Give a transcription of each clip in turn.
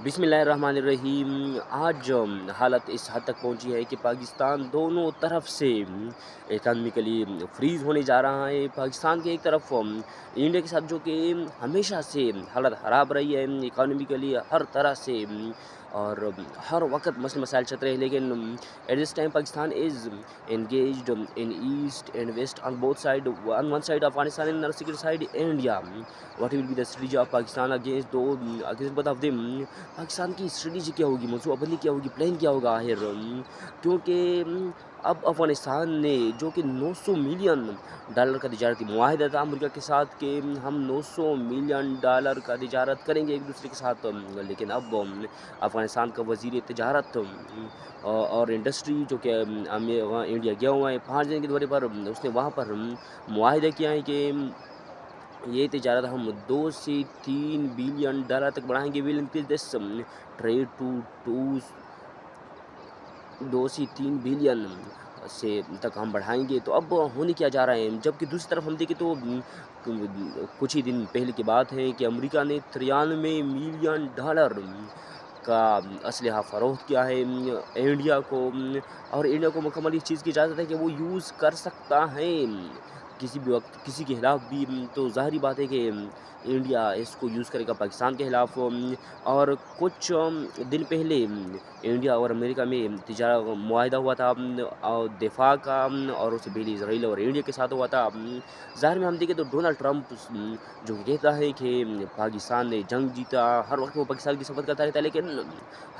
बिस्मिल्लाहिर्रहमानिर्रहीम। आज हालत इस हद तक पहुंची है कि पाकिस्तान दोनों तरफ से इकनॉमिकली फ्रीज़ होने जा रहा है। पाकिस्तान की एक तरफ इंडिया के साथ जो कि हमेशा से हालत ख़राब रही है इकनॉमिकली हर तरह से, और हर वक़्त मसले मसाइल चल रहे हैं, लेकिन at this time Pakistan is engaged in east and west on both side. On one side Afghanistan and on the second side India. What will be the strategy of Pakistan against both of them? Pakistan की strategy क्या होगी, मनसूबाबंदी क्या होगी, plan क्या होगा आखिर? क्योंकि अब अफ़गानिस्तान ने जो कि 900 मिलियन डॉलर का तिजारती मुआहिदा था अमेरिका के साथ कि हम 900 मिलियन डॉलर का तिजारत करेंगे एक दूसरे के साथ, लेकिन अब अफ़गानिस्तान का वज़ीर तिजारत और इंडस्ट्री जो कि वहाँ इंडिया गया हुआ है 5 दिन के दौरे पर, उसने वहाँ पर मुआहिदा किया है कि ये तिजारत हम 2 से 3 बिलियन डॉलर तक बढ़ाएंगे। Will increase this trade to 2 से 3 बिलियन से तक हम बढ़ाएंगे। तो अब होने क्या जा रहा है, जबकि दूसरी तरफ हम देखें तो कुछ ही दिन पहले की बात है कि अमेरिका ने 93 मिलियन डॉलर का असलहा फ़रोख्त किया है इंडिया को, और इंडिया को मुकम्मल इस चीज़ की इजाज़त है कि वो यूज़ कर सकता है किसी भी वक्त किसी के खिलाफ भी। तो ज़ाहिर बात है कि इंडिया इसको यूज़ करेगा पाकिस्तान के खिलाफ। और कुछ दिन पहले इंडिया और अमेरिका में तिजारा मुआहिदा हुआ था और दिफा का, और उससे पहले इसराइल और इंडिया के साथ हुआ था। ज़ाहिर में हम देखें तो डोनाल्ड ट्रंप जो कि कहता है कि पाकिस्तान ने जंग जीता, हर वक्त वो पाकिस्तान की सफर करता रहता है, लेकिन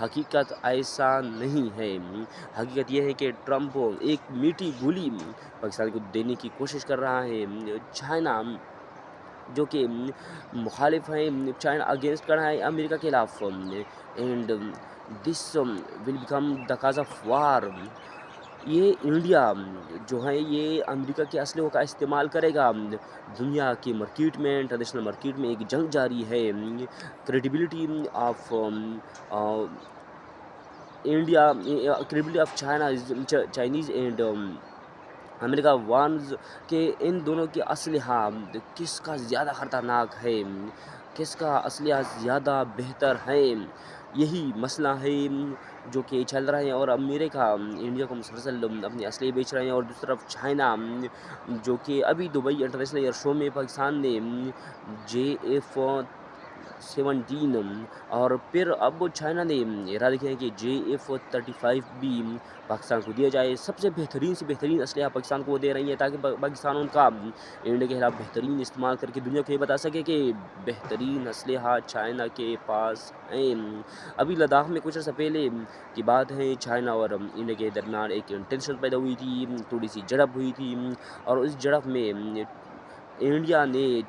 हकीकत ऐसा नहीं है। हकीकत यह है कि ट्रंप एक मीठी गोली पाकिस्तान को देने की कोशिश कर रहा है। चाइना जो कि मुखालिफ है, चाइना अगेंस्ट खड़ा है अमेरिका के खिलाफ, and this will become the cause of war. ये इंडिया जो है ये अमेरिका के असलहों का इस्तेमाल करेगा। दुनिया की मार्केट में, इंटरनेशनल मार्केट में एक जंग जारी है। Credibility of India, credibility of China, Chinese and America warns के इन दोनों के असलहा किसका ज़्यादा ख़तरनाक है, किसका असलहा ज़्यादा बेहतर है, यही मसला है जो कि चल रहा है। और अमेरिका इंडिया को मुसलसल अपने असलहे बेच रहे हैं, और दूसरी तरफ चाइना जो कि अभी दुबई इंटरनेशनल एयर शो में पाकिस्तान ने JF-17 और फिर अब चाइना ने इरादा किया है कि JF-35 भी पाकिस्तान को दिया जाए। सबसे बेहतरीन से बेहतरीन असलहा पाकिस्तान को दे रही है ताकि पाकिस्तान उनका इंडिया के खिलाफ बेहतरीन इस्तेमाल करके दुनिया को ये बता सके कि बेहतरीन असलहा चाइना के पास है। अभी लद्दाख में कुछ अर्सा पहले की बात है, चाइना और इंडिया के दरमियान एक टेंशन पैदा हुई थी, थोड़ी सी झड़प हुई थी, और उस झड़प में इंडिया ने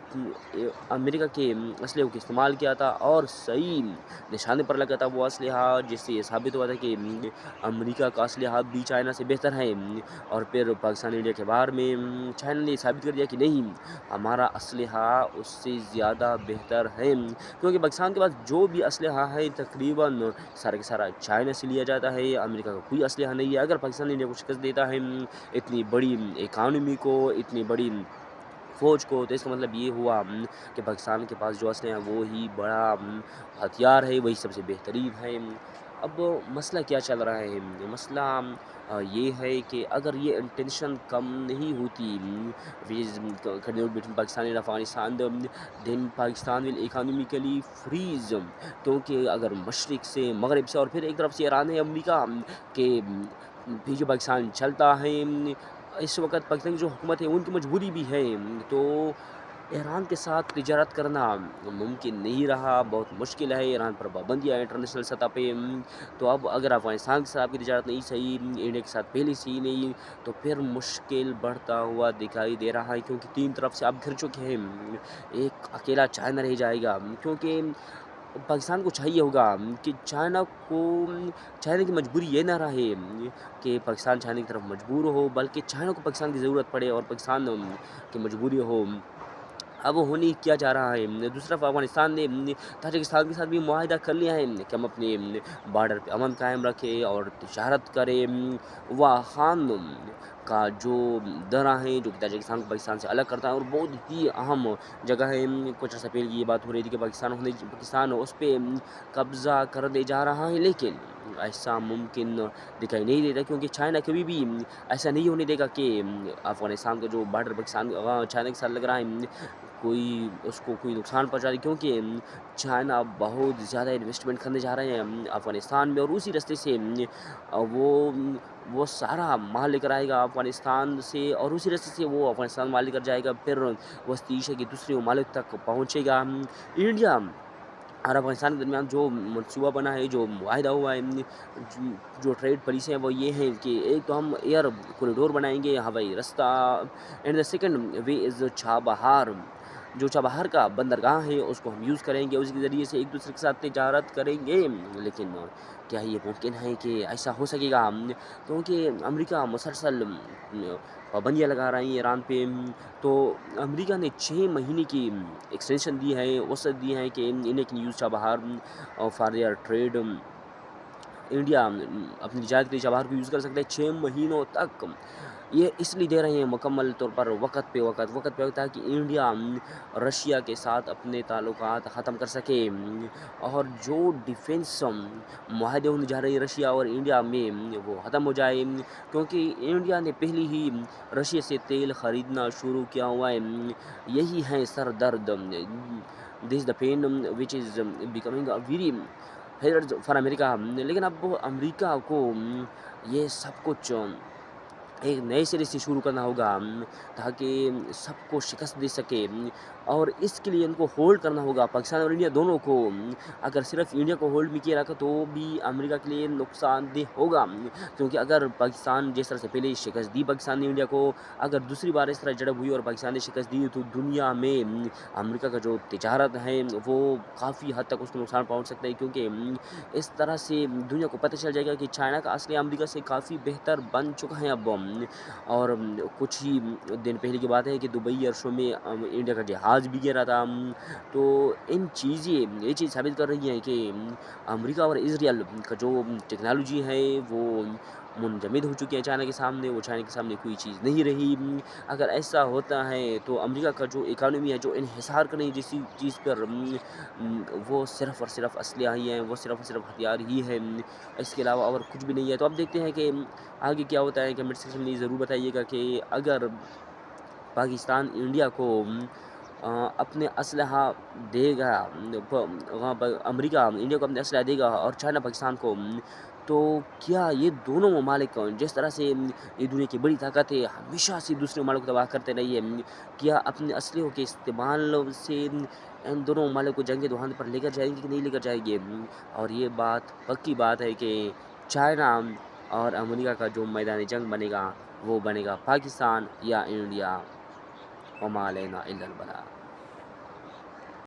अमेरिका के असलहे को इस्तेमाल किया था और सही निशाने पर लगा था वो असलहा, जिससे ये साबित हुआ था कि अमेरिका का असलहा भी चाइना से बेहतर है। और फिर पाकिस्तान इंडिया के बाहर में चाइना ने साबित कर दिया कि नहीं, हमारा असलहा उससे ज़्यादा बेहतर है, क्योंकि पाकिस्तान के पास जो भी असलहा है तकरीबन सारा के सारा चाइना से लिया जाता है। अमेरिका का कोई असलहा नहीं है। अगर पाकिस्तान इंडिया को शिकस्त देता है इतनी बड़ी इकानमी को, इतनी बड़ी फ़ौज को, तो इसका मतलब ये हुआ कि पाकिस्तान के पास जो असलहा है वो ही बड़ा हथियार है, वही सबसे बेहतरीन है। अब मसला क्या चल रहा है, मसला ये है कि अगर ये इंटेंशन कम नहीं होती between Pakistan and Afghanistan, then Pakistan will economically freeze, क्योंकि अगर मशरिक से, मगरब से, और फिर एक तरफ से ईरान है, अमेरिका के पीछे पाकिस्तान चलता है। इस वक्त पाकिस्तान की जो हुकूमत है उनकी मजबूरी भी है, तो ईरान के साथ तिजारत करना मुमकिन नहीं रहा, बहुत मुश्किल है। ईरान पर पाबंदियाँ हैं इंटरनेशनल सतह पे। तो अब अगर अफ़गानिस्तान के साथ आपकी तिजारत नहीं सही, इंडिया के साथ पहले से ही नहीं, तो फिर मुश्किल बढ़ता हुआ दिखाई दे रहा है, क्योंकि 3 तरफ से आप घिर चुके हैं। एक अकेला चाइना रह जाएगा, क्योंकि पाकिस्तान को चाहिए होगा कि चाइना की मजबूरी ये ना रहे कि पाकिस्तान चाइना की तरफ मजबूर हो, बल्कि चाइना को पाकिस्तान की ज़रूरत पड़े और पाकिस्तान की मजबूरी हो अब होने क्या जा रहा है, दूसरी तरफ अफ़गानिस्तान ने ताजिकिस्तान के साथ भी मुआहिदा कर लिया है कि हम अपने बॉर्डर पे अमन कायम रखें और तिजारत करें। वाखान का जो दर्रा है, जो कि ताजिकिस्तान को पाकिस्तान से अलग करता है और बहुत ही अहम जगह है। कुछ अर्सा पहले की ये बात हो रही थी कि पाकिस्तान उस पे कब्ज़ा करने जा रहा है, लेकिन ऐसा मुमकिन दिखाई नहीं देता, क्योंकि चाइना कभी भी ऐसा नहीं होने देगा कि अफ़गानिस्तान का जो बॉर्डर पाकिस्तान चाइना के साथ लग रहा है, कोई उसको कोई नुकसान पहुँचा दे, क्योंकि चाइना बहुत ज़्यादा इन्वेस्टमेंट करने जा रहे हैं अफ़गानिस्तान में, और उसी रास्ते से वो सारा माल लेकर आएगा अफ़गानिस्तान से, और उसी रास्ते से वो अफ़गानिस्तान माल लेकर जाएगा, फिर वस्ती एशिया के दूसरे ममालिक तक पहुँचेगा। इंडिया और अफ़गानिस्तान के दरमियान जो मनसूबा बना है, जो मुआहिदा हुआ है, जो ट्रेड पॉलिसी है, वो ये है कि एक तो हम एयर कॉरिडोर बनाएंगे, हवाई रास्ता, and the second way is Chabahar. जो चाबहार का बंदरगाह है उसको हम यूज़ करेंगे, उसके ज़रिए से एक दूसरे के साथ तिजारत करेंगे। लेकिन क्या ये मुमकिन है कि ऐसा हो सकेगा? क्योंकि अमेरिका मुसलसल पाबंदियाँ लगा रही है ईरान पे। तो अमेरिका ने 6 महीने की एक्सटेंशन दी है, वसअत दी है कि India can use Chabahar for their trade. India अपनी निजात के लिए चाबहार को यूज़ कर सकता है 6 महीनों तक। ये इसलिए दे रहे हैं मुकम्मल तौर पर वक़्त पे ताकि इंडिया रशिया के साथ अपने ताल्लुकात ख़त्म कर सके। और जो डिफेंस मुआहदे होने जा रहे हैं रशिया और इंडिया में, वो ख़त्म हो जाए, क्योंकि इंडिया ने पहले ही रशिया से तेल ख़रीदना शुरू किया हुआ है। यही है सर दर्द, this is the pain which is becoming a very hairs for America. लेकिन अब अमेरिका को ये सब कुछ एक नए सिरे से शुरू करना होगा, ताकि सबको शिकस्त दे सके, और इसके लिए इनको होल्ड करना होगा पाकिस्तान और इंडिया दोनों को। अगर सिर्फ इंडिया को होल्ड में किया रखा तो भी अमेरिका के लिए नुकसानदेह होगा, क्योंकि अगर पाकिस्तान जिस तरह से पहले शिकस्त दी पाकिस्तान ने इंडिया को, अगर दूसरी बार इस तरह झड़प हुई और पाकिस्तान ने शिकस्त दी, तो दुनिया में अमेरिका का जो तिजारत है वो काफ़ी हद तक उसको नुकसान पहुँच सकता है, क्योंकि इस तरह से दुनिया को पता चल जाएगा कि चाइना का असली अमेरिका से काफ़ी बेहतर बन चुका है अब। और कुछ ही दिन पहले की बात है कि दुबई एयर शो में इंडिया का जहाज़ भी गिरा था। तो ये चीज़ साबित कर रही है कि अमेरिका और इज़राइल का जो टेक्नोलॉजी है वो मुंजमद हो चुकी है चाइना के सामने, वो चाइना के सामने कोई चीज़ नहीं रही। अगर ऐसा होता है तो अमेरिका का जो इकॉनमी है, जो इन्हिसार करने जैसी चीज़ पर वो सिर्फ़ और सिर्फ़ असलहा ही है, वो सिर्फ़ और सिर्फ़ हथियार ही है, इसके अलावा और कुछ भी नहीं है। तो अब देखते हैं कि आगे क्या होता है। कमेंट सेक्शन में ये ज़रूर बताइएगा कि अगर पाकिस्तान इंडिया को अपने असलहा देगा, वहाँ पर अमेरिका इंडिया को अपने असलहा देगा और चाइना पाकिस्तान को, तो क्या ये दोनों ममालिक जिस तरह से ये दुनिया की बड़ी ताकत है, हमेशा से दूसरे ममालिक को तबाह करते रही है, क्या अपने असलहों के इस्तेमाल से इन दोनों ममालिक को जंग दोहान पर लेकर जाएंगे कि नहीं लेकर जाएंगे? और ये बात पक्की बात है कि चाइना और अमेरिका का जो मैदान जंग बनेगा, वो बनेगा पाकिस्तान या इंडिया। वमा अलैना इल्लल बलाग।